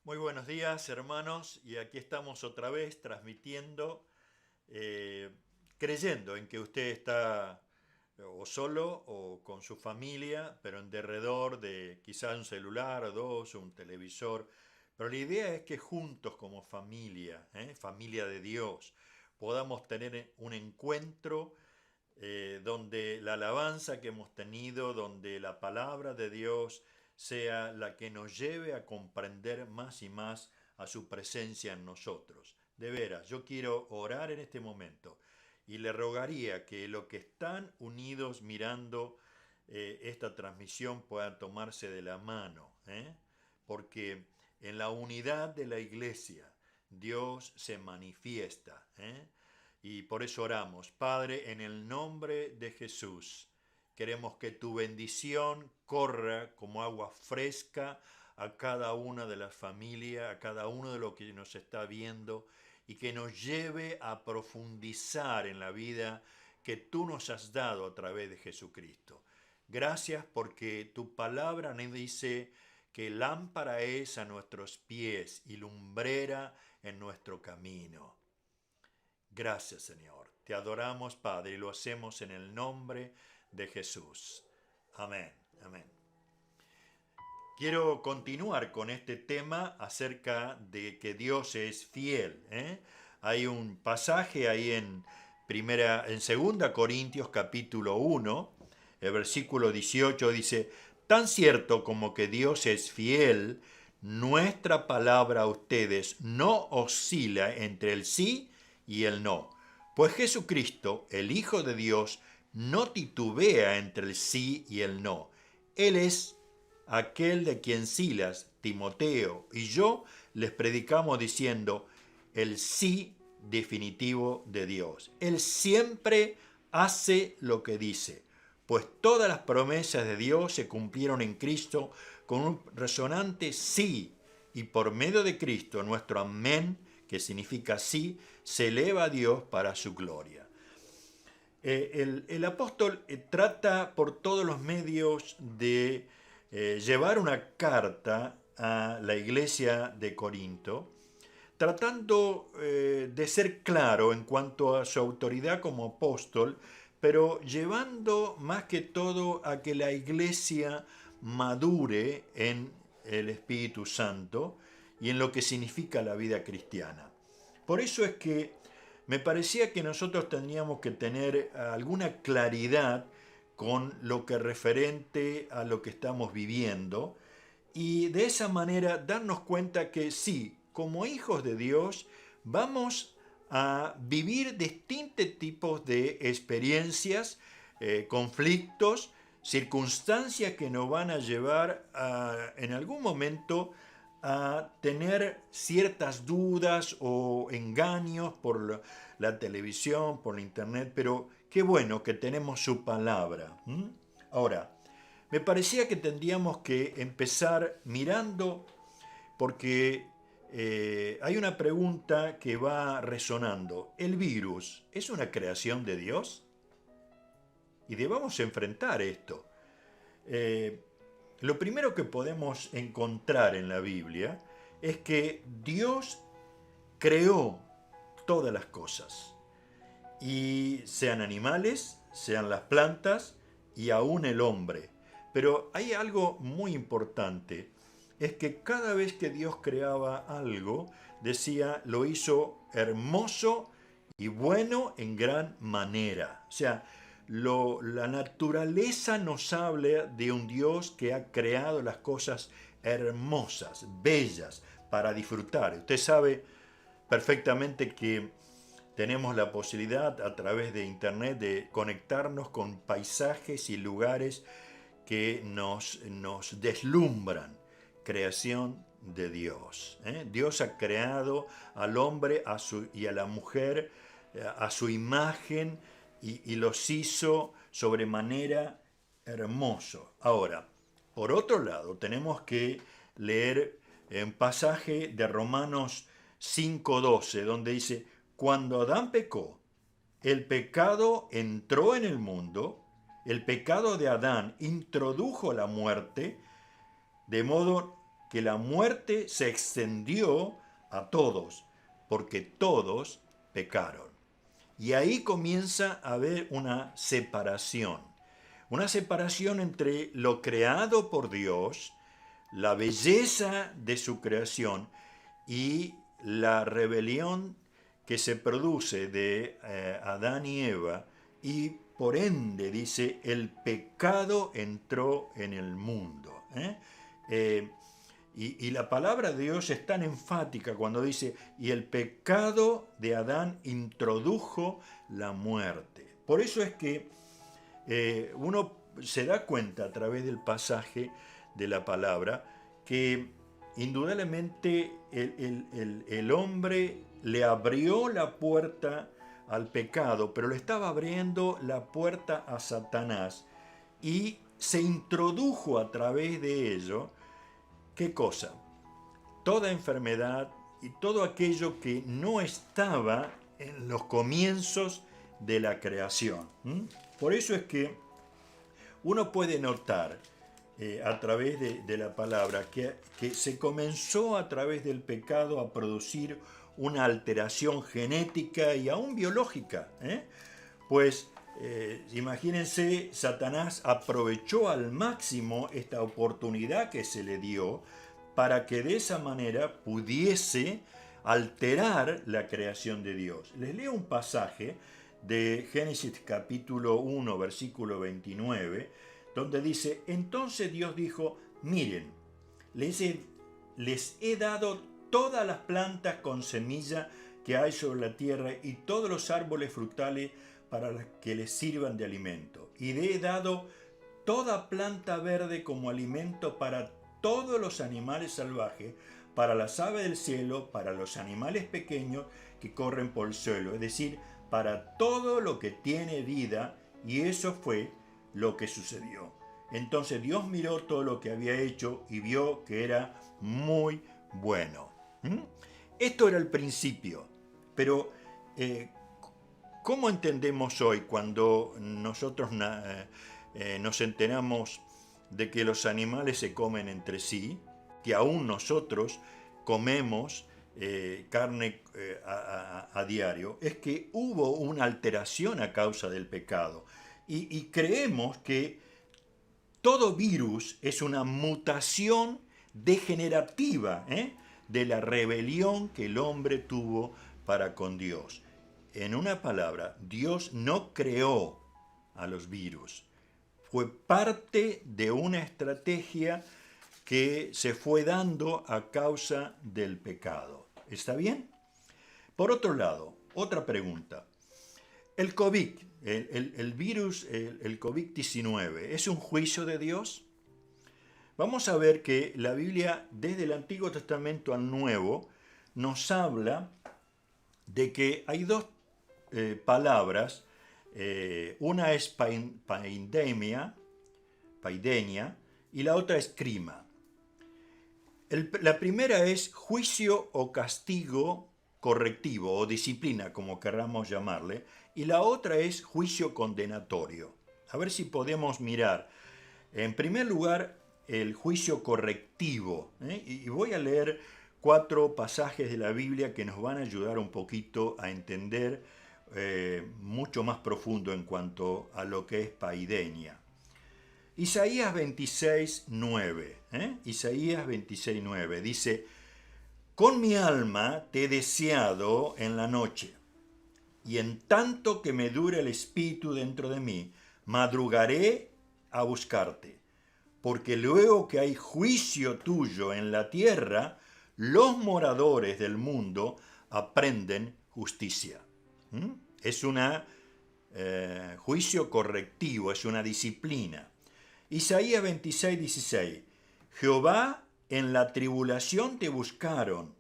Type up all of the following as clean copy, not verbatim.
Muy buenos días, hermanos, y aquí estamos otra vez transmitiendo, eh, creyendo en que usted está o solo o con su familia, pero en derredor de quizá un celular o dos, un televisor. Pero la idea es que juntos como familia, familia de Dios, podamos tener un encuentro donde la alabanza que hemos tenido, donde la palabra de Dios sea la que nos lleve a comprender más y más a su presencia en nosotros. De veras, yo quiero orar en este momento y le rogaría que los que están unidos mirando esta transmisión puedan tomarse de la mano, porque en la unidad de la iglesia Dios se manifiesta. Y por eso oramos, Padre, en el nombre de Jesús, queremos que tu bendición corra como agua fresca a cada una de las familias, a cada uno de los que nos está viendo, y que nos lleve a profundizar en la vida que tú nos has dado a través de Jesucristo. Gracias porque tu palabra nos dice que lámpara es a nuestros pies y lumbrera en nuestro camino. Gracias, Señor. Te adoramos, Padre, y lo hacemos en el nombre de Jesús. Amén. Amén. Quiero continuar con este tema acerca de que Dios es fiel. Hay un pasaje ahí en 2 Corintios capítulo 1, el versículo 18 dice, tan cierto como que Dios es fiel, nuestra palabra a ustedes no oscila entre el sí y el no. Pues Jesucristo, el Hijo de Dios, no titubea entre el sí y el no. Él es aquel de quien Silas, Timoteo y yo les predicamos diciendo el sí definitivo de Dios. Él siempre hace lo que dice, pues todas las promesas de Dios se cumplieron en Cristo con un resonante sí, y por medio de Cristo nuestro amén, que significa sí, se eleva a Dios para su gloria. El apóstol trata por todos los medios de llevar una carta a la iglesia de Corinto, tratando de ser claro en cuanto a su autoridad como apóstol, pero llevando más que todo a que la iglesia madure en el Espíritu Santo y en lo que significa la vida cristiana. Por eso es que me parecía que nosotros tendríamos que tener alguna claridad con lo que referente a lo que estamos viviendo y de esa manera darnos cuenta que sí, como hijos de Dios, vamos a vivir distintos tipos de experiencias, conflictos, circunstancias que nos van a llevar en algún momento a tener ciertas dudas o engaños por la televisión, por la internet, pero qué bueno que tenemos su palabra. Ahora, me parecía que tendríamos que empezar mirando, porque hay una pregunta que va resonando. ¿El virus es una creación de Dios? Y debemos enfrentar esto. Eh, lo primero que podemos encontrar en la Biblia es que Dios creó todas las cosas, y sean animales, sean las plantas y aún el hombre. Pero hay algo muy importante, es que cada vez que Dios creaba algo, decía, lo hizo hermoso y bueno en gran manera. O sea, la naturaleza nos habla de un Dios que ha creado las cosas hermosas, bellas, para disfrutar. Usted sabe perfectamente que tenemos la posibilidad a través de internet de conectarnos con paisajes y lugares que nos deslumbran. Creación de Dios. Dios ha creado al hombre y a la mujer a su imagen y los hizo sobremanera hermoso. Ahora, por otro lado, tenemos que leer un pasaje de Romanos 5:12, donde dice, cuando Adán pecó, el pecado entró en el mundo, el pecado de Adán introdujo la muerte, de modo que la muerte se extendió a todos, porque todos pecaron. Y ahí comienza a haber una separación entre lo creado por Dios, la belleza de su creación y la rebelión que se produce de Adán y Eva, y por ende, dice, el pecado entró en el mundo. Y la palabra de Dios es tan enfática cuando dice, y el pecado de Adán introdujo la muerte. Por eso es que uno se da cuenta a través del pasaje de la palabra que indudablemente el hombre le abrió la puerta al pecado, pero le estaba abriendo la puerta a Satanás y se introdujo a través de ello, ¿qué cosa? Toda enfermedad y todo aquello que no estaba en los comienzos de la creación. Por eso es que uno puede notar a través de la palabra que se comenzó a través del pecado a producir una alteración genética y aún biológica. Pues imagínense, Satanás aprovechó al máximo esta oportunidad que se le dio para que de esa manera pudiese alterar la creación de Dios. Les leo un pasaje de Génesis capítulo 1, versículo 29, donde dice, entonces Dios dijo, miren, les he dado todas las plantas con semilla que hay sobre la tierra y todos los árboles frutales para que les sirvan de alimento. Y le he dado toda planta verde como alimento para todos los animales salvajes, para las aves del cielo, para los animales pequeños que corren por el suelo, es decir, para todo lo que tiene vida, y eso fue lo que sucedió. Entonces Dios miró todo lo que había hecho y vio que era muy bueno. Esto era el principio, pero ¿cómo entendemos hoy cuando nosotros nos enteramos de que los animales se comen entre sí, que aún nosotros comemos carne a diario? Es que hubo una alteración a causa del pecado y creemos que todo virus es una mutación degenerativa de la rebelión que el hombre tuvo para con Dios. En una palabra, Dios no creó a los virus. Fue parte de una estrategia que se fue dando a causa del pecado. ¿Está bien? Por otro lado, otra pregunta. El COVID, el virus, el COVID-19, ¿es un juicio de Dios? Vamos a ver que la Biblia, desde el Antiguo Testamento al Nuevo, nos habla de que hay dos palabras. Una es paidemia, y la otra es crima. La primera es juicio o castigo correctivo o disciplina, como queramos llamarle, y la otra es juicio condenatorio. A ver si podemos mirar. En primer lugar, el juicio correctivo. Y voy a leer 4 pasajes de la Biblia que nos van a ayudar un poquito a entender mucho más profundo en cuanto a lo que es paidenia. Isaías 26:9. Isaías 26:9 dice, con mi alma te he deseado en la noche, y en tanto que me dure el espíritu dentro de mí, madrugaré a buscarte, porque luego que hay juicio tuyo en la tierra, los moradores del mundo aprenden justicia. Es un juicio correctivo, es una disciplina. Isaías 26:16. Jehová, en la tribulación te buscaron,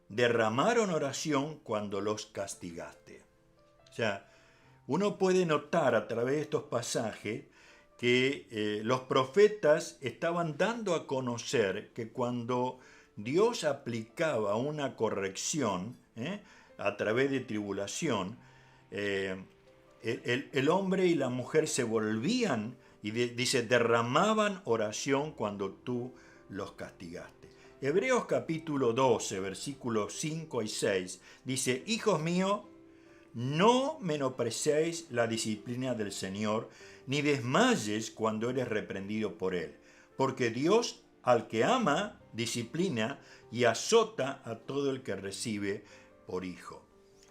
derramaron oración cuando los castigaste. O sea, uno puede notar a través de estos pasajes que los profetas estaban dando a conocer que cuando Dios aplicaba una corrección a través de tribulación, el hombre y la mujer se volvían y dice, derramaban oración cuando tú los castigaste. Hebreos capítulo 12, versículos 5 y 6 dice: hijos míos, no menosprecéis la disciplina del Señor, ni desmayes cuando eres reprendido por Él, porque Dios al que ama disciplina y azota a todo el que recibe por hijo.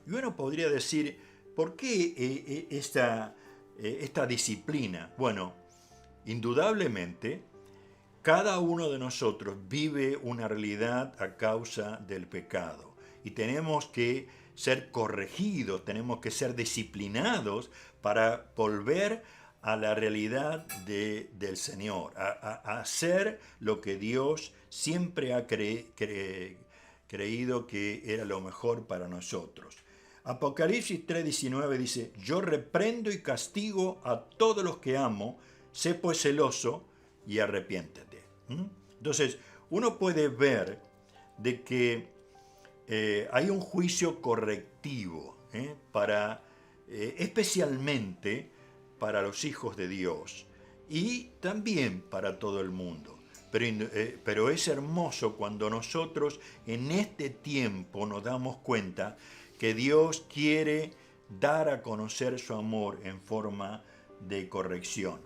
Y uno podría decir, ¿por qué esta disciplina? Bueno, indudablemente, cada uno de nosotros vive una realidad a causa del pecado y tenemos que ser corregidos, tenemos que ser disciplinados para volver a la realidad del Señor, a hacer lo que Dios siempre ha creído que era lo mejor para nosotros. Apocalipsis 3:19 dice: yo reprendo y castigo a todos los que amo, sé pues celoso y arrepiéntete. Entonces, uno puede ver de que hay un juicio correctivo especialmente para los hijos de Dios y también para todo el mundo. Pero es hermoso cuando nosotros en este tiempo nos damos cuenta que Dios quiere dar a conocer su amor en forma de corrección.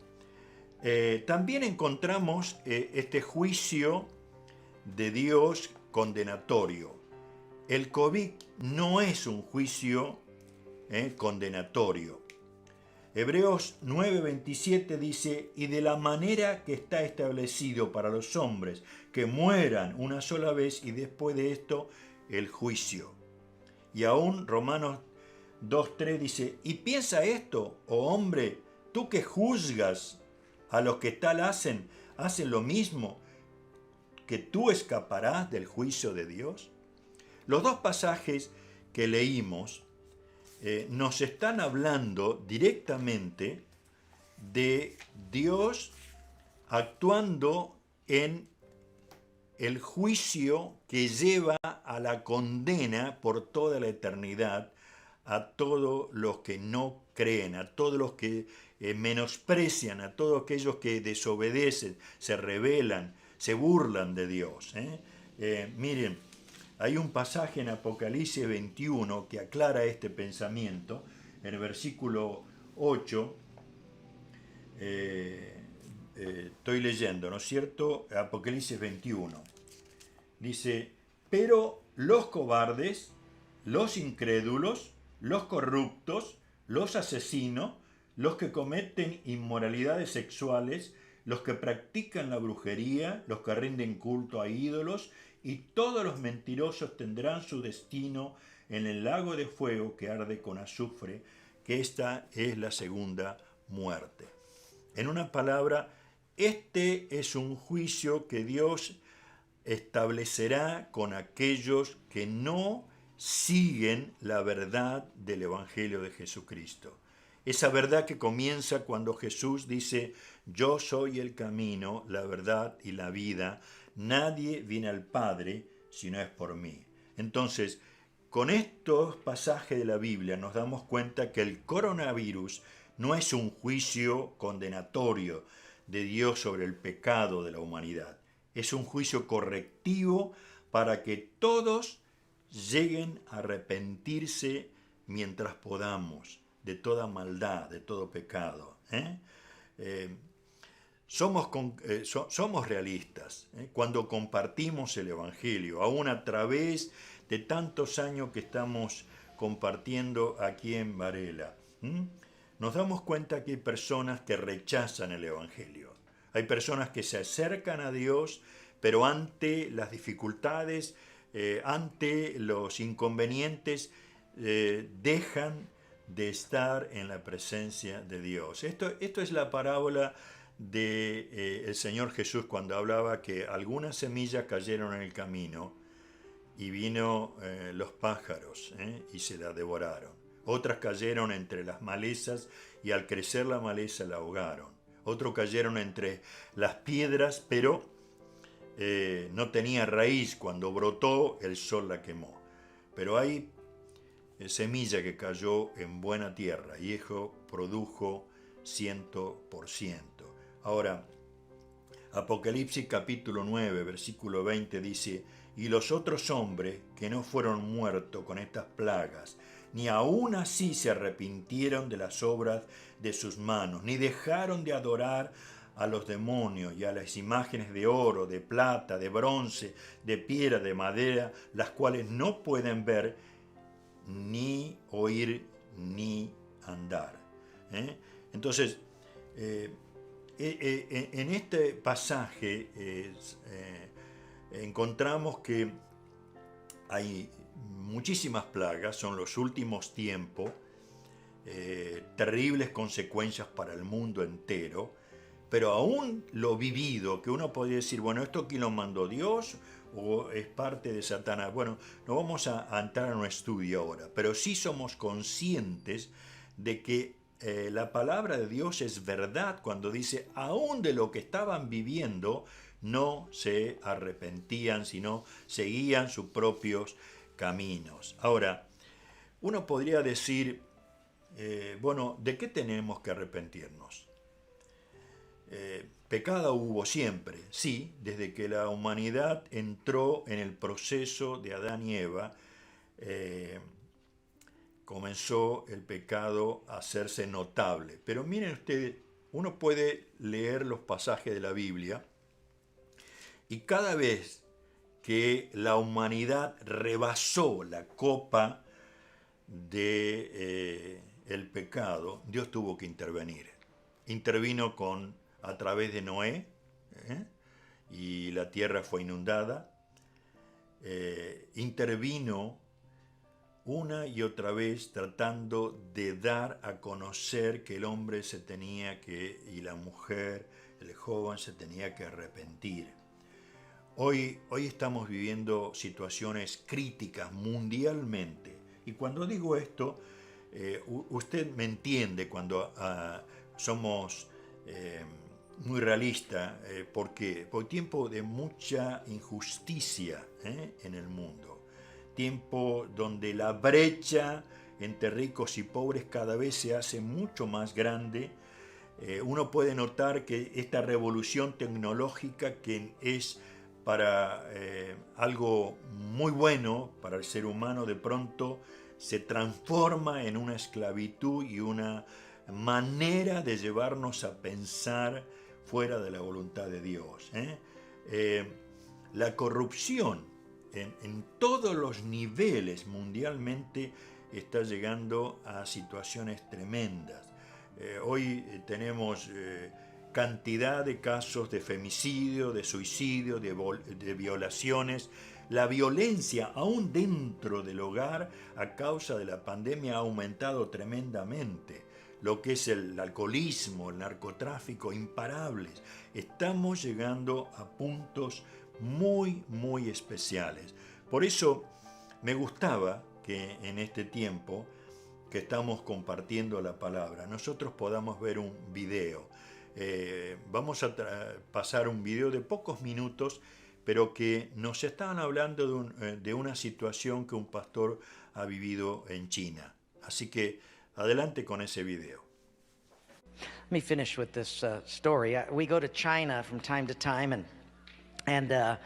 También encontramos este juicio de Dios condenatorio. El COVID no es un juicio condenatorio. Hebreos 9:27 dice: y de la manera que está establecido para los hombres que mueran una sola vez y después de esto el juicio. Y aún Romanos 2:3 dice: y piensa esto, oh hombre, tú que juzgas a los que tal hacen lo mismo, que tú escaparás del juicio de Dios. Los dos pasajes que leímos nos están hablando directamente de Dios actuando en el juicio que lleva a la condena por toda la eternidad a todos los que no creen, a todos los que menosprecian, a todos aquellos que desobedecen, se rebelan, se burlan de Dios. Miren, hay un pasaje en Apocalipsis 21 que aclara este pensamiento. En el versículo 8, estoy leyendo, ¿no es cierto? Apocalipsis 21. Dice: pero los cobardes, los incrédulos, los corruptos, los asesinos, los que cometen inmoralidades sexuales, los que practican la brujería, los que rinden culto a ídolos, y todos los mentirosos tendrán su destino en el lago de fuego que arde con azufre, que esta es la segunda muerte. En una palabra, este es un juicio que Dios establecerá con aquellos que no siguen la verdad del Evangelio de Jesucristo. Esa verdad que comienza cuando Jesús dice: yo soy el camino, la verdad y la vida, nadie viene al Padre si no es por mí. Entonces, con estos pasajes de la Biblia nos damos cuenta que el coronavirus no es un juicio condenatorio de Dios sobre el pecado de la humanidad. Es un juicio correctivo para que todos lleguen a arrepentirse mientras podamos de toda maldad, de todo pecado. Somos realistas cuando compartimos el Evangelio, aún a través de tantos años que estamos compartiendo aquí en Varela. Nos damos cuenta que hay personas que rechazan el Evangelio. Hay personas que se acercan a Dios, pero ante las dificultades, ante los inconvenientes, dejan de estar en la presencia de Dios. Esto es la parábola del Señor Jesús cuando hablaba que algunas semillas cayeron en el camino y vino los pájaros y se la devoraron. Otras cayeron entre las malezas y al crecer la maleza la ahogaron. Otros cayeron entre las piedras, pero no tenía raíz. Cuando brotó, el sol la quemó. Pero hay semilla que cayó en buena tierra y eso produjo 100%. Ahora, Apocalipsis capítulo 9, versículo 20 dice: y los otros hombres que no fueron muertos con estas plagas, ni aun así se arrepintieron de las obras de sus manos, ni dejaron de adorar a los demonios y a las imágenes de oro, de plata, de bronce, de piedra, de madera, las cuales no pueden ver, ni oír, ni andar. Entonces, en este pasaje encontramos que hay muchísimas plagas, son los últimos tiempos, terribles consecuencias para el mundo entero, pero aún lo vivido, que uno podría decir, bueno, ¿esto aquí lo mandó Dios o es parte de Satanás? Bueno, no vamos a entrar en un estudio ahora, pero sí somos conscientes de que la palabra de Dios es verdad cuando dice, aún de lo que estaban viviendo, no se arrepentían, sino seguían sus propios caminos. Ahora, uno podría decir, bueno, ¿de qué tenemos que arrepentirnos? Pecado hubo siempre, sí, desde que la humanidad entró en el proceso de Adán y Eva, comenzó el pecado a hacerse notable. Pero miren ustedes, uno puede leer los pasajes de la Biblia y cada vez que la humanidad rebasó la copa de el pecado, Dios tuvo que intervenir. Intervino a través de Noé, y la tierra fue inundada. Intervino una y otra vez tratando de dar a conocer que el hombre y la mujer, el joven se tenía que arrepentir. Hoy estamos viviendo situaciones críticas mundialmente. Y cuando digo esto, usted me entiende cuando somos muy realistas. ¿Por qué? Por tiempo de mucha injusticia en el mundo. Tiempo donde la brecha entre ricos y pobres cada vez se hace mucho más grande. Uno puede notar que esta revolución tecnológica, que es para algo muy bueno para el ser humano, de pronto se transforma en una esclavitud y una manera de llevarnos a pensar fuera de la voluntad de Dios. La corrupción en todos los niveles mundialmente está llegando a situaciones tremendas. Hoy tenemos cantidad de casos de femicidio, de suicidio, de violaciones. La violencia, aún dentro del hogar, a causa de la pandemia, ha aumentado tremendamente. Lo que es el alcoholismo, el narcotráfico, imparables. Estamos llegando a puntos muy, muy especiales. Por eso me gustaba que en este tiempo que estamos compartiendo la palabra, nosotros podamos ver un video. Vamos a pasar un video de pocos minutos, pero que nos estaban hablando de una situación que un pastor ha vivido en China. Así que adelante con ese video. Let me finish with this story. We go to China from time to time, and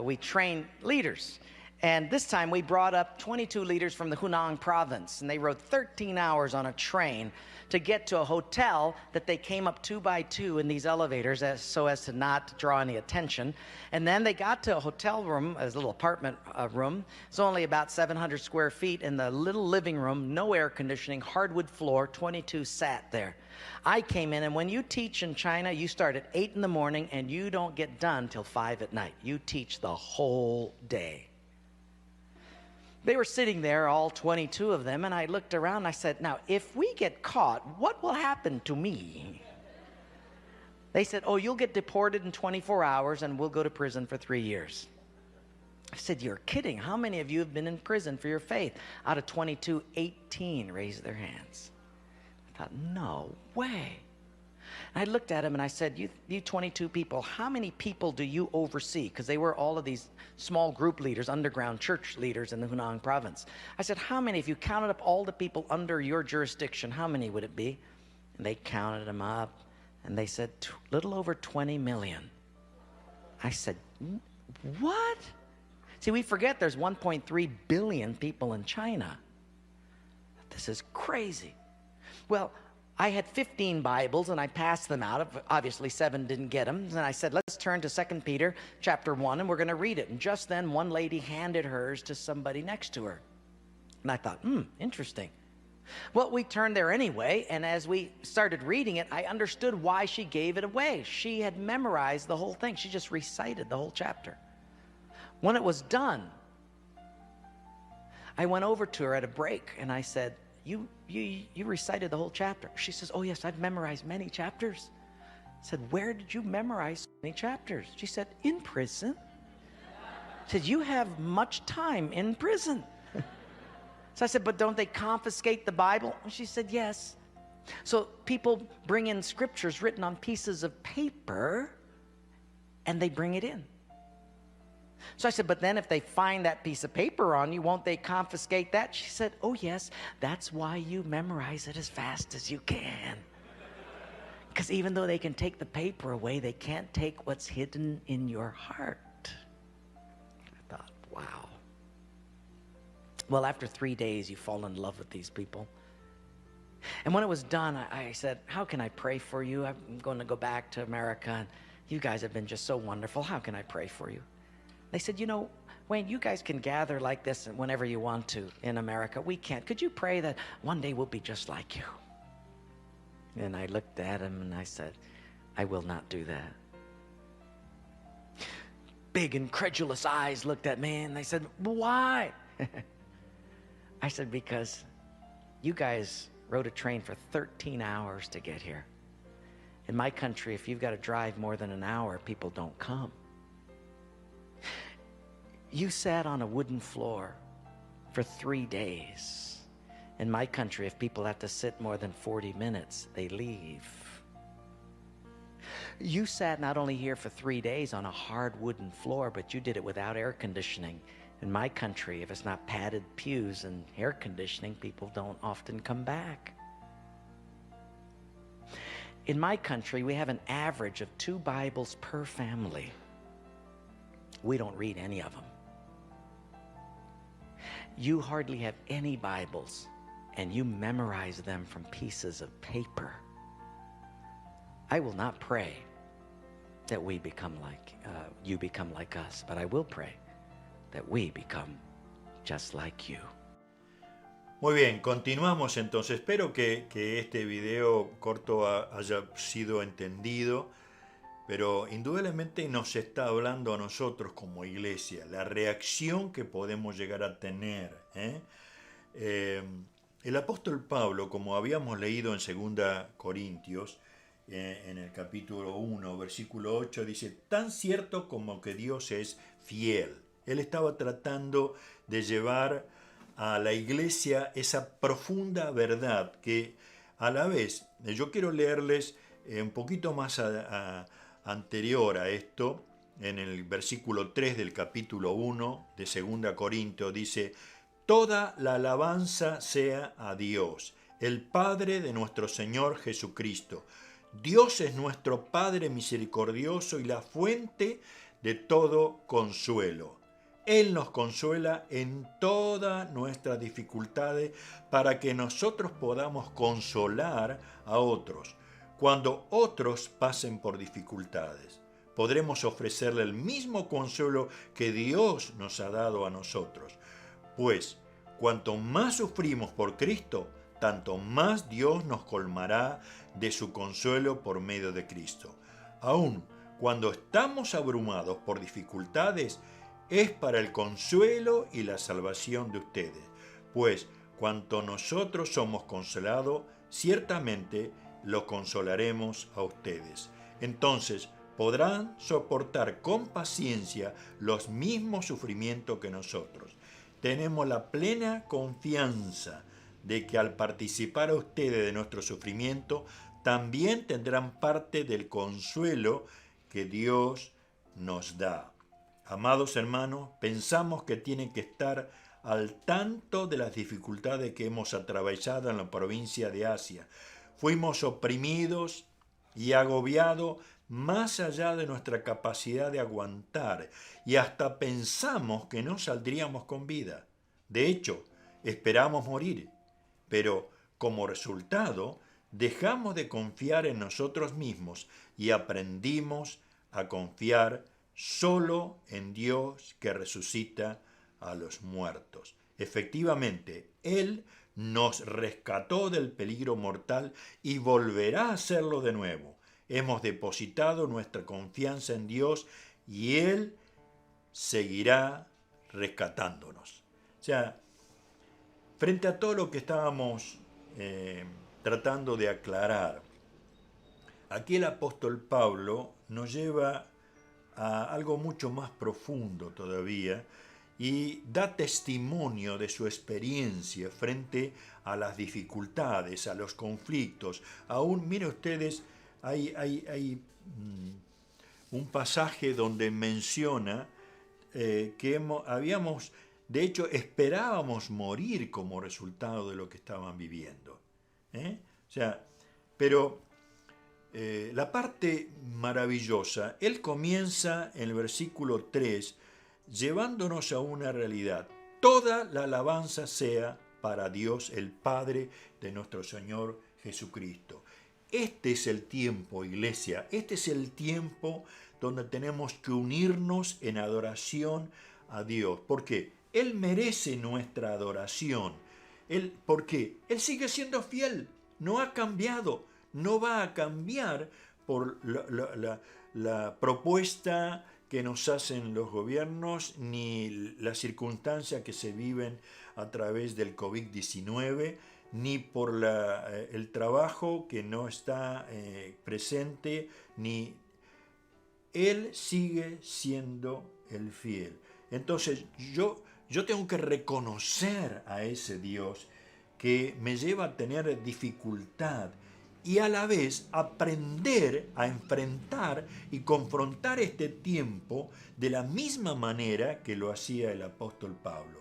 we train leaders. And this time we brought up 22 leaders from the Hunan province, and they rode 13 hours on a train to get to a hotel that they came up 2 by 2 in these elevators so as to not draw any attention. And then they got to a hotel room, a little apartment room. It's only about 700 square feet. In the little living room, no air conditioning, hardwood floor, 22 sat there. I came in, and when you teach in China, you start at 8 in the morning and you don't get done till 5 at night. You teach the whole day. They were sitting there, all 22 of them, and I looked around and I said, now, if we get caught, what will happen to me? They said, oh, you'll get deported in 24 hours and we'll go to prison for 3 years. I said, you're kidding. How many of you have been in prison for your faith? Out of 22, 18 raised their hands. I thought, no way. And I looked at him and I said, you 22 people, how many people do you oversee? Because they were all of these small group leaders, underground church leaders in the Hunan province. I said, how many, if you counted up all the people under your jurisdiction, how many would it be? And they counted them up, And they said, little over 20 million. I said, what? See, we forget there's 1.3 billion people in China. This is crazy. Well, I had 15 Bibles, and I passed them out. Obviously, 7 didn't get them. And I said, let's turn to 2 Peter chapter 1, and we're going to read it. And just then, one lady handed hers to somebody next to her. And I thought, interesting. Well, we turned there anyway, and as we started reading it, I understood why she gave it away. She had memorized the whole thing. She just recited the whole chapter. When it was done, I went over to her at a break, and I said, you recited the whole chapter. She says, oh yes, I've memorized many chapters. I said, where did you memorize so many chapters? She said, in prison. I said, you have much time in prison. So I said, but don't they confiscate the Bible? She said, yes. So people bring in scriptures written on pieces of paper, and they bring it in. So I said, but then if they find that piece of paper on you, won't they confiscate that? She said, oh yes, that's why you memorize it as fast as you can. Because even though they can take the paper away, they can't take what's hidden in your heart. I thought, wow. Well, after 3 days, you fall in love with these people. And when it was done, I said, how can I pray for you? I'm going to go back to America, and you guys have been just so wonderful. How can I pray for you? They said, you know, Wayne, you guys can gather like this whenever you want to in America. We can't. Could you pray that one day we'll be just like you? And I looked at him and I said, I will not do that. Big incredulous eyes looked at me and they said, why? I said, because you guys rode a train for 13 hours to get here. In my country, if you've got to drive more than an hour, people don't come. You sat on a wooden floor for 3 days. In my country, if people have to sit more than 40 minutes, they leave. You sat not only here for 3 days on a hard wooden floor, but you did it without air conditioning. In my country, if it's not padded pews and air conditioning, people don't often come back. In my country, we have an average of 2 Bibles per family. We don't read any of them. You hardly have any Bibles, and you memorize them from pieces of paper. I will not pray that we become like, you become like us, but I will pray that we become just like you. Muy bien, continuamos entonces. Espero que este video corto haya sido entendido, pero indudablemente nos está hablando a nosotros como iglesia, la reacción que podemos llegar a tener. El apóstol Pablo, como habíamos leído en 2 Corintios, en el capítulo 1, versículo 8, dice, tan cierto como que Dios es fiel. Él estaba tratando de llevar a la iglesia esa profunda verdad que a la vez, yo quiero leerles un poquito más anterior a esto, en el versículo 3 del capítulo 1 de 2 Corintios, dice, toda la alabanza sea a Dios, el Padre de nuestro Señor Jesucristo. Dios es nuestro Padre misericordioso y la fuente de todo consuelo. Él nos consuela en todas nuestras dificultades para que nosotros podamos consolar a otros. Cuando otros pasen por dificultades, podremos ofrecerle el mismo consuelo que Dios nos ha dado a nosotros. Pues, cuanto más sufrimos por Cristo, tanto más Dios nos colmará de su consuelo por medio de Cristo. Aun cuando estamos abrumados por dificultades, es para el consuelo y la salvación de ustedes. Pues, cuanto nosotros somos consolados, ciertamente lo consolaremos a ustedes. Entonces podrán soportar con paciencia los mismos sufrimientos que nosotros. Tenemos la plena confianza de que al participar a ustedes de nuestro sufrimiento, también tendrán parte del consuelo que Dios nos da. Amados hermanos, pensamos que tienen que estar al tanto de las dificultades que hemos atravesado en la provincia de Asia. Fuimos oprimidos y agobiado más allá de nuestra capacidad de aguantar, y hasta pensamos que no saldríamos con vida. De hecho, esperamos morir, pero como resultado, dejamos de confiar en nosotros mismos y aprendimos a confiar solo en Dios que resucita a los muertos. Efectivamente, Él nos rescató del peligro mortal y volverá a hacerlo de nuevo. Hemos depositado nuestra confianza en Dios y Él seguirá rescatándonos. O sea, frente a todo lo que estábamos tratando de aclarar, aquí el apóstol Pablo nos lleva a algo mucho más profundo todavía y da testimonio de su experiencia frente a las dificultades, a los conflictos. Aún, miren ustedes, hay un pasaje donde menciona que habíamos, de hecho, esperábamos morir como resultado de lo que estaban viviendo. O sea, pero la parte maravillosa, él comienza en el versículo 3, llevándonos a una realidad. Toda la alabanza sea para Dios el Padre de nuestro Señor Jesucristo. Este es el tiempo, iglesia, este es el tiempo donde tenemos que unirnos en adoración a Dios. ¿Por qué? Él merece nuestra adoración. ¿Por qué? Él sigue siendo fiel, no ha cambiado, no va a cambiar por la propuesta que nos hacen los gobiernos, ni las circunstancias que se viven a través del COVID-19, ni por el trabajo que no está presente, ni Él sigue siendo el fiel. Entonces yo tengo que reconocer a ese Dios que me lleva a tener dificultad y a la vez aprender a enfrentar y confrontar este tiempo de la misma manera que lo hacía el apóstol Pablo.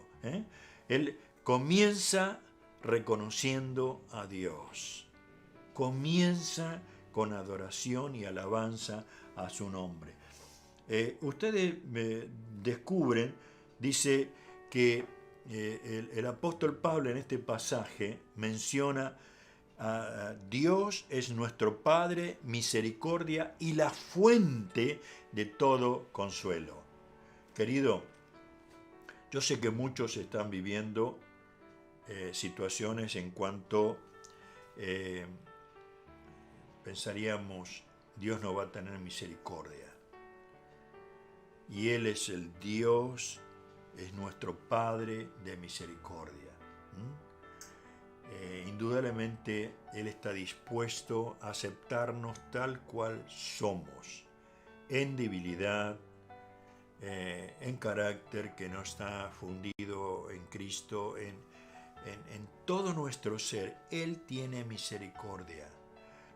Él comienza reconociendo a Dios. Comienza con adoración y alabanza a su nombre. Ustedes descubren, dice que el apóstol Pablo en este pasaje menciona a Dios es nuestro Padre, misericordia y la fuente de todo consuelo. Querido, yo sé que muchos están viviendo situaciones en cuanto pensaríamos, Dios no va a tener misericordia. Y Él es el Dios, es nuestro Padre de misericordia. Indudablemente Él está dispuesto a aceptarnos tal cual somos, en debilidad, en carácter que no está fundido en Cristo, en todo nuestro ser. Él tiene misericordia.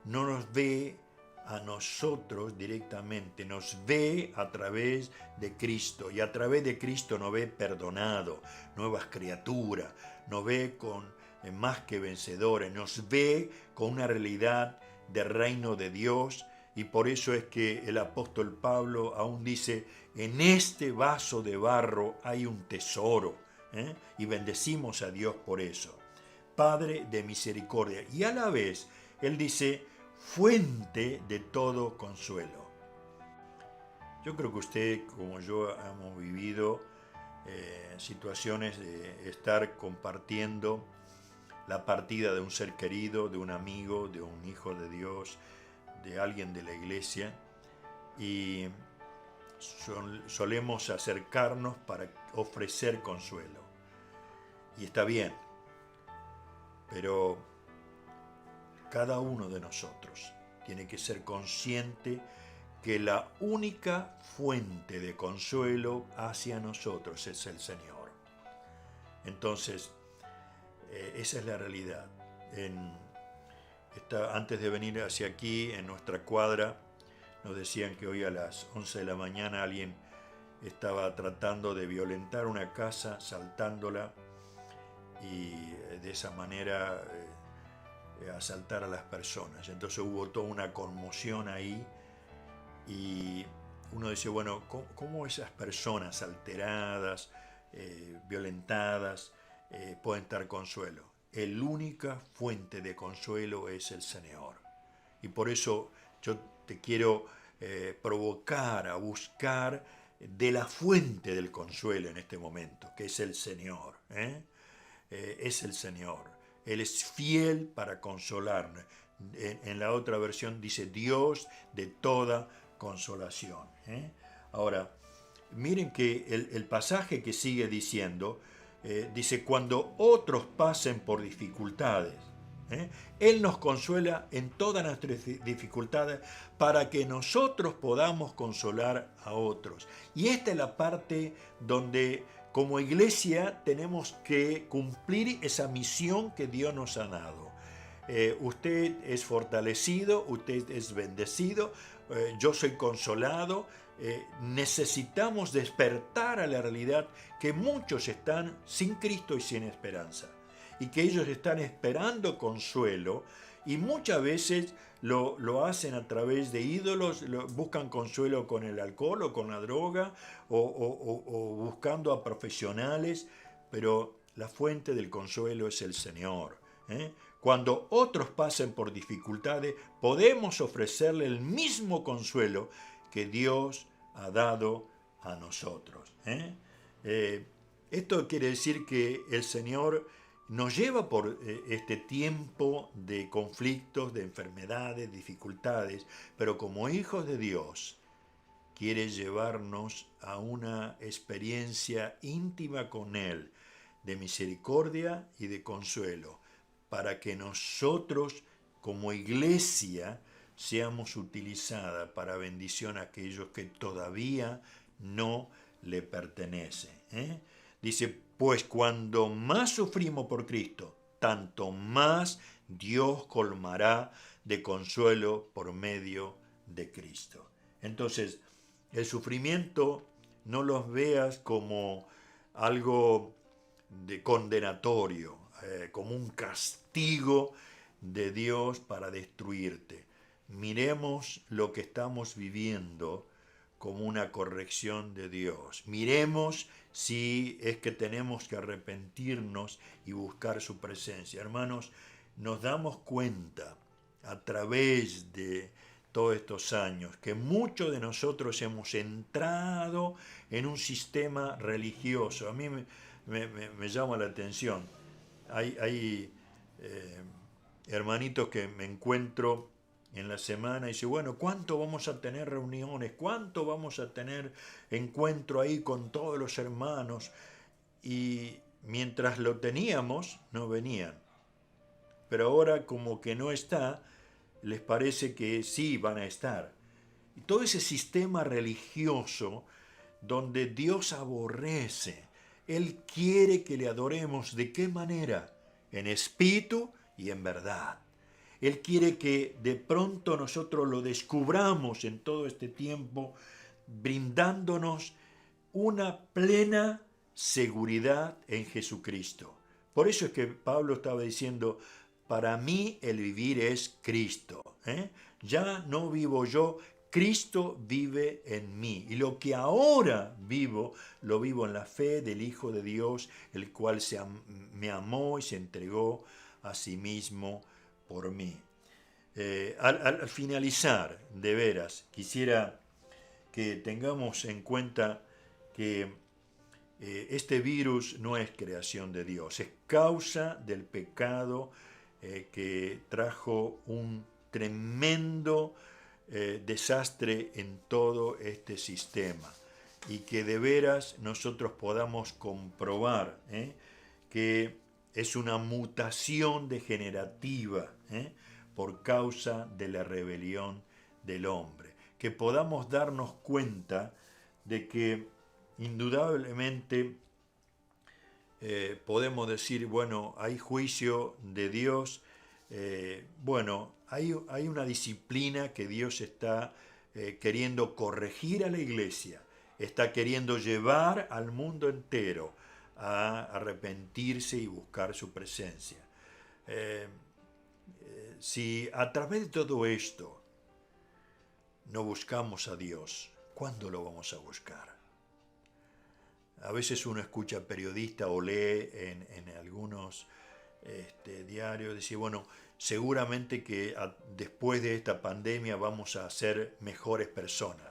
No nos ve a nosotros directamente, nos ve a través de Cristo, y a través de Cristo nos ve perdonado, nuevas criaturas, nos ve con más que vencedores, nos ve con una realidad de reino de Dios, y por eso es que el apóstol Pablo aún dice, en este vaso de barro hay un tesoro, y bendecimos a Dios por eso. Padre de misericordia, y a la vez él dice, fuente de todo consuelo. Yo creo que usted, como yo, hemos vivido situaciones de estar compartiendo la partida de un ser querido, de un amigo, de un hijo de Dios, de alguien de la iglesia, y solemos acercarnos para ofrecer consuelo. Y está bien, pero cada uno de nosotros tiene que ser consciente que la única fuente de consuelo hacia nosotros es el Señor. Entonces, esa es la realidad. Antes de venir hacia aquí, en nuestra cuadra, nos decían que hoy a las 11 de la mañana alguien estaba tratando de violentar una casa, saltándola, y de esa manera asaltar a las personas. Entonces hubo toda una conmoción ahí y uno dice, bueno, ¿cómo esas personas alteradas, violentadas, pueden dar consuelo? La única fuente de consuelo es el Señor. Y por eso yo te quiero provocar a buscar de la fuente del consuelo en este momento, que es el Señor. Es el Señor. Él es fiel para consolarnos. En la otra versión dice Dios de toda consolación. Ahora, miren que el pasaje que sigue diciendo, dice, cuando otros pasen por dificultades, Él nos consuela en todas nuestras dificultades para que nosotros podamos consolar a otros. Y esta es la parte donde como iglesia tenemos que cumplir esa misión que Dios nos ha dado. Usted es fortalecido, usted es bendecido, yo soy consolado. Necesitamos despertar a la realidad que muchos están sin Cristo y sin esperanza, y que ellos están esperando consuelo, y muchas veces lo hacen a través de ídolos, buscan consuelo con el alcohol o con la droga, o buscando a profesionales, pero la fuente del consuelo es el Señor. Cuando otros pasen por dificultades, podemos ofrecerle el mismo consuelo que Dios ha dado a nosotros. Esto quiere decir que el Señor nos lleva por este tiempo de conflictos, de enfermedades, dificultades, pero como hijos de Dios quiere llevarnos a una experiencia íntima con Él, de misericordia y de consuelo, para que nosotros como iglesia seamos utilizadas para bendición a aquellos que todavía no le pertenecen. Dice, pues cuando más sufrimos por Cristo, tanto más Dios colmará de consuelo por medio de Cristo. Entonces, el sufrimiento no los veas como algo de condenatorio, como un castigo de Dios para destruirte. Miremos lo que estamos viviendo como una corrección de Dios. Miremos si es que tenemos que arrepentirnos y buscar su presencia. Hermanos, nos damos cuenta a través de todos estos años que muchos de nosotros hemos entrado en un sistema religioso. A mí me llama la atención. Hay hermanitos que me encuentro en la semana y dice, bueno, ¿cuánto vamos a tener reuniones? ¿Cuánto vamos a tener encuentro ahí con todos los hermanos? Y mientras lo teníamos, no venían. Pero ahora como que no está, les parece que sí van a estar. Y todo ese sistema religioso donde Dios aborrece, Él quiere que le adoremos. ¿De qué manera? En espíritu y en verdad. Él quiere que de pronto nosotros lo descubramos en todo este tiempo, brindándonos una plena seguridad en Jesucristo. Por eso es que Pablo estaba diciendo, para mí el vivir es Cristo. Ya no vivo yo, Cristo vive en mí. Y lo que ahora vivo, lo vivo en la fe del Hijo de Dios, el cual me amó y se entregó a sí mismo por mí. Al finalizar, de veras, quisiera que tengamos en cuenta que este virus no es creación de Dios, es causa del pecado que trajo un tremendo desastre en todo este sistema, y que de veras nosotros podamos comprobar que es una mutación degenerativa por causa de la rebelión del hombre. Que podamos darnos cuenta de que indudablemente podemos decir, bueno, hay juicio de Dios, bueno, hay una disciplina que Dios está queriendo corregir a la iglesia, está queriendo llevar al mundo entero a arrepentirse y buscar su presencia. si a través de todo esto no buscamos a Dios, ¿cuándo lo vamos a buscar? A veces uno escucha periodistas o lee en algunos diarios decir, bueno, seguramente que después de esta pandemia vamos a ser mejores personas.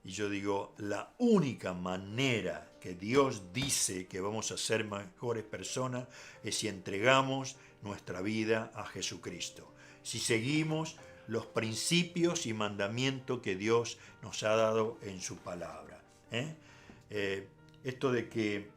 Y yo digo, la única manera que Dios dice que vamos a ser mejores personas es si entregamos nuestra vida a Jesucristo. Si seguimos los principios y mandamientos que Dios nos ha dado en su palabra. Esto de que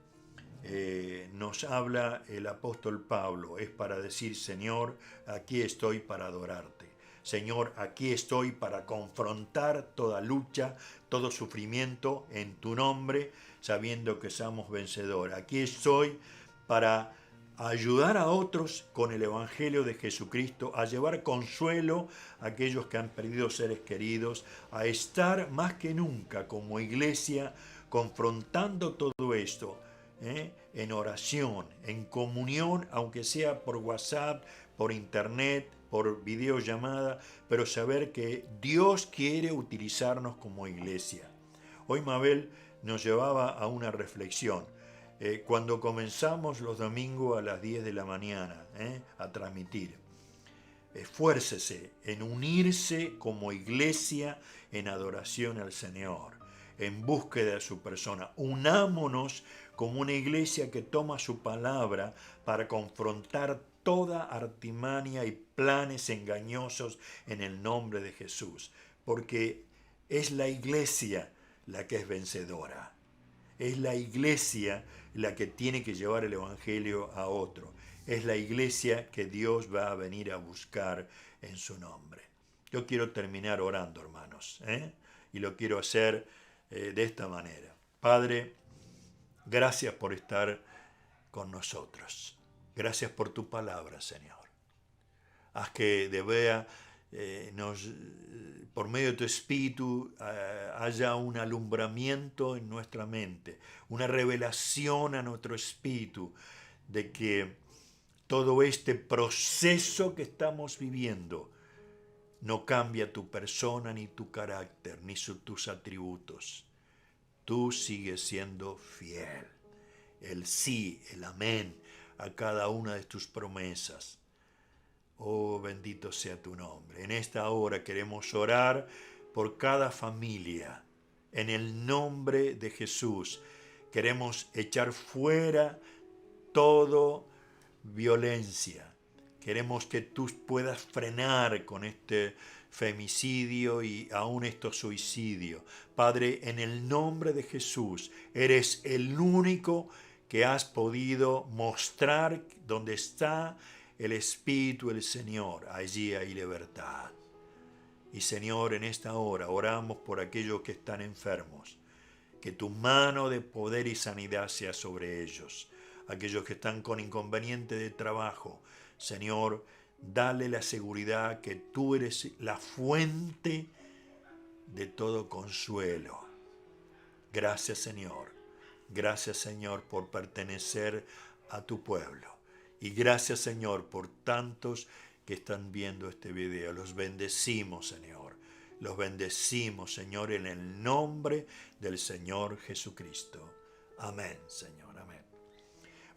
nos habla el apóstol Pablo es para decir, Señor, aquí estoy para adorarte. Señor, aquí estoy para confrontar toda lucha, todo sufrimiento en tu nombre, sabiendo que somos vencedores. Aquí estoy para ayudar a otros con el Evangelio de Jesucristo, a llevar consuelo a aquellos que han perdido seres queridos, a estar más que nunca como iglesia confrontando todo esto, en oración, en comunión, aunque sea por WhatsApp, por internet, por videollamada, pero saber que Dios quiere utilizarnos como iglesia. Hoy Mabel nos llevaba a una reflexión. Cuando comenzamos los domingos a las 10 de la mañana a transmitir, esfuércese en unirse como iglesia en adoración al Señor, en búsqueda de su persona. Unámonos como una iglesia que toma su palabra para confrontar toda artimaña y planes engañosos en el nombre de Jesús, porque es la iglesia la que es vencedora. Es la iglesia la que tiene que llevar el Evangelio a otro. Es la iglesia que Dios va a venir a buscar en su nombre. Yo quiero terminar orando, hermanos, y lo quiero hacer de esta manera. Padre, gracias por estar con nosotros. Gracias por tu palabra, Señor. Haz que de vea por medio de tu Espíritu haya un alumbramiento en nuestra mente, una revelación a nuestro espíritu de que todo este proceso que estamos viviendo no cambia tu persona, ni tu carácter, ni tus atributos. Tú sigues siendo fiel. El sí, el amén a cada una de tus promesas. Oh, bendito sea tu nombre. En esta hora queremos orar por cada familia. En el nombre de Jesús queremos echar fuera toda violencia. Queremos que tú puedas frenar con este femicidio y aún estos suicidios. Padre, en el nombre de Jesús, eres el único que has podido mostrar dónde está el Espíritu del Señor. Allí hay libertad. Y Señor, en esta hora oramos por aquellos que están enfermos. Que tu mano de poder y sanidad sea sobre ellos. Aquellos que están con inconveniente de trabajo. Señor, dale la seguridad que tú eres la fuente de todo consuelo. Gracias, Señor. Gracias, Señor, por pertenecer a tu pueblo. Y gracias, Señor, por tantos que están viendo este video. Los bendecimos, Señor. Los bendecimos, Señor, en el nombre del Señor Jesucristo. Amén, Señor. Amén.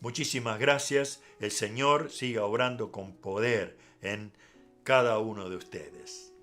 Muchísimas gracias. El Señor siga obrando con poder en cada uno de ustedes.